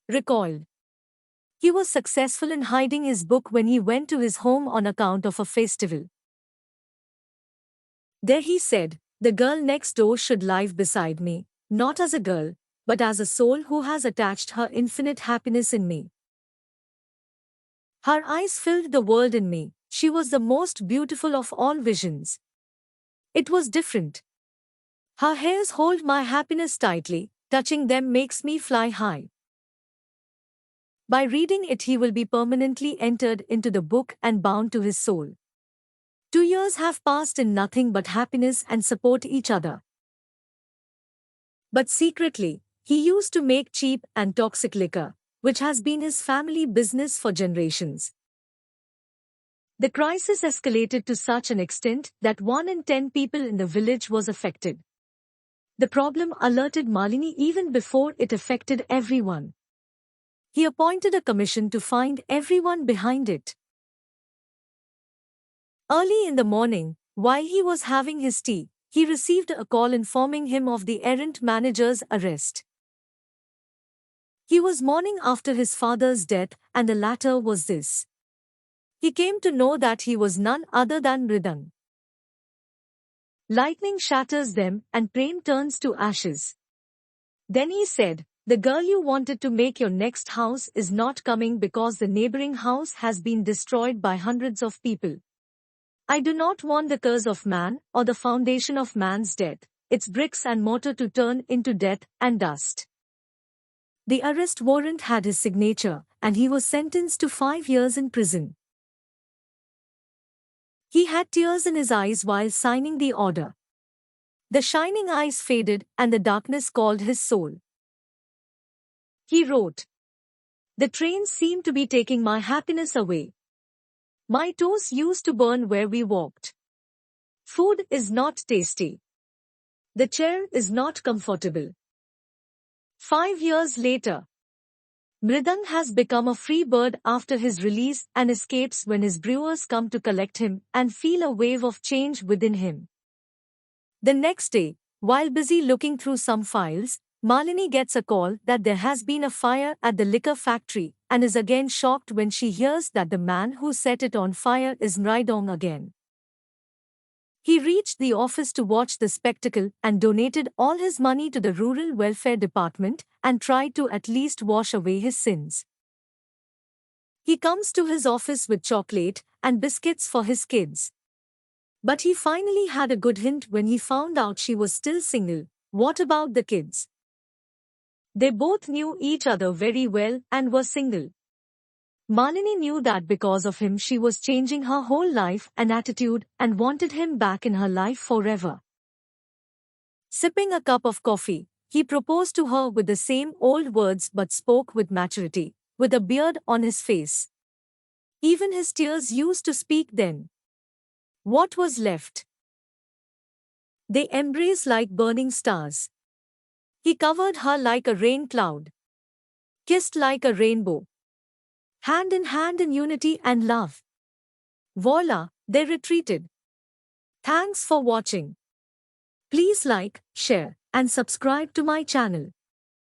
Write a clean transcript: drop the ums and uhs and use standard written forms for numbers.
Recoiled. He was successful in hiding his book when he went to his home on account of a festival. There he said, "The girl next door should live beside me, not as a girl, but as a soul who has attached her infinite happiness in me. Her eyes filled the world in me, she was the most beautiful of all visions. It was different. Her hairs hold my happiness tightly, touching them makes me fly high." By reading it, he will be permanently entered into the book and bound to his soul. 2 years have passed in nothing but happiness and support each other. But secretly, he used to make cheap and toxic liquor, which has been his family business for generations. The crisis escalated to such an extent that 1 in 10 people in the village was affected. The problem alerted Malini even before it affected everyone. He appointed a commission to find everyone behind it. Early in the morning, while he was having his tea, he received a call informing him of the errant manager's arrest. He was mourning after his father's death, and the latter was this. He came to know that he was none other than Mridang. Lightning shatters them, and prem turns to ashes. Then he said, "The girl you wanted to make your next house is not coming because the neighboring house has been destroyed by hundreds of people. I do not want the curse of man, or the foundation of man's death, its bricks and mortar to turn into death and dust." The arrest warrant had his signature, and he was sentenced to 5 years in prison. He had tears in his eyes while signing the order. The shining eyes faded, and the darkness called his soul. He wrote, "The trains seem to be taking my happiness away. My toes used to burn where we walked. Food is not tasty. The chair is not comfortable." 5 years later, Mridang has become a free bird after his release and escapes when his brewers come to collect him and feel a wave of change within him. The next day, while busy looking through some files, Malini gets a call that there has been a fire at the liquor factory and is again shocked when she hears that the man who set it on fire is Mridang again. He reached the office to watch the spectacle and donated all his money to the Rural Welfare Department and tried to at least wash away his sins. He comes to his office with chocolate and biscuits for his kids. But he finally had a good hint when he found out she was still single. What about the kids? They both knew each other very well and were single. Malini knew that because of him she was changing her whole life and attitude and wanted him back in her life forever. Sipping a cup of coffee, he proposed to her with the same old words but spoke with maturity, with a beard on his face. Even his tears used to speak then. What was left? They embraced like burning stars. He covered her like a rain cloud, kissed like a rainbow, hand in unity and love. Voila, they retreated. Thanks for watching. Please like, share, and subscribe to my channel.